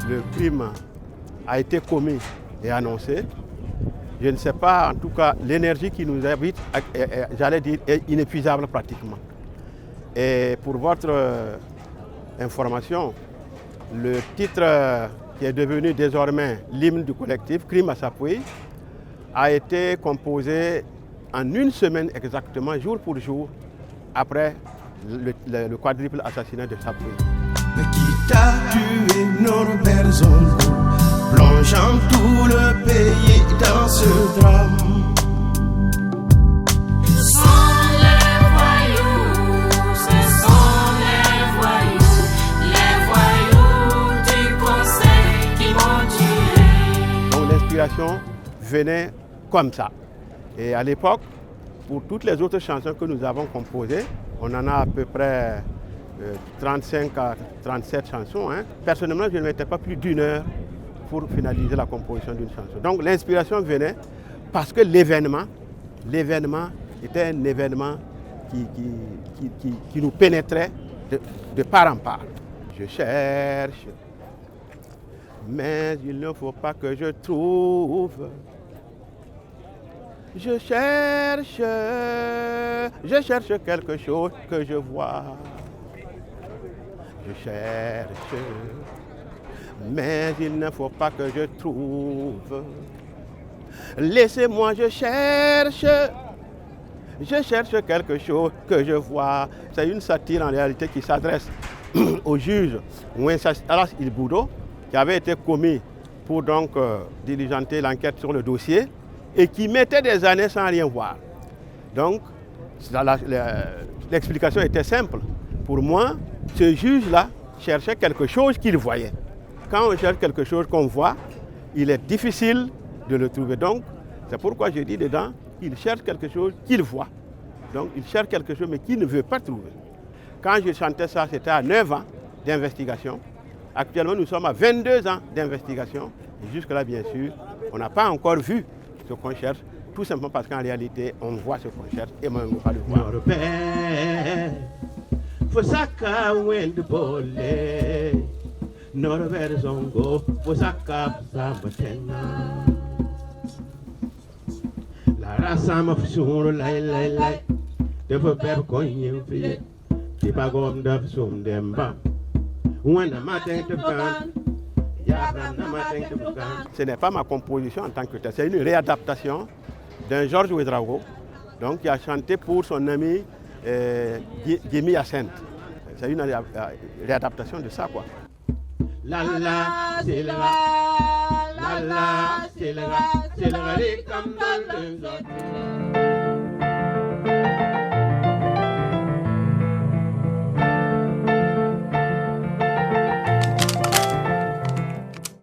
le crime a été commis et annoncé. Je ne sais pas, en tout cas, l'énergie qui nous habite, j'allais dire, est inépuisable pratiquement. Et pour votre information, le titre qui est devenu désormais l'hymne du collectif, Crime à Sapoué, a été composé en une semaine exactement, jour pour jour, après le quadruple assassinat de Sapoué. Mais qui t'a tué, Norbert Zongo, plongeant tout le pays dans ce drame. L'inspiration venait comme ça. Et à l'époque, pour toutes les autres chansons que nous avons composées, on en a à peu près 35 à 37 chansons. Personnellement, je ne mettais pas plus d'1 heure pour finaliser la composition d'une chanson. Donc l'inspiration venait parce que l'événement était un événement qui nous pénétrait de part en part. Je cherche, mais il ne faut pas que je trouve. Je cherche quelque chose que je vois. Je cherche, mais il ne faut pas que je trouve. Laissez-moi, je cherche quelque chose que je vois. C'est une satire en réalité qui s'adresse au juge Wenceslas Ilboudo, qui avait été commis pour donc diligenter l'enquête sur le dossier et qui mettait des années sans rien voir. Donc, l'explication était simple. Pour moi, ce juge-là cherchait quelque chose qu'il voyait. Quand on cherche quelque chose qu'on voit, il est difficile de le trouver. Donc, c'est pourquoi je dis dedans, il cherche quelque chose qu'il voit. Donc, il cherche quelque chose mais qu'il ne veut pas trouver. Quand je chantais ça, c'était à 9 ans d'investigation. Actuellement, nous sommes à 22 ans d'investigation. Et jusque-là, bien sûr, on n'a pas encore vu ce qu'on cherche, tout simplement parce qu'en réalité, on voit ce qu'on cherche et on ne veut pas le voir. Norbert Zongo, la race m'a fait sur l'aïe, de vos pères qu'on y a fait, qui pas comme d'ab soum d'emba. Ce n'est pas ma composition en tant que telle, c'est une réadaptation d'un Georges Ouedraogo, donc qui a chanté pour son ami Jimmy Hyacinthe. C'est une réadaptation de ça, quoi. La la, c'est le rap. La la, c'est le rap. C'est le rap comme dans le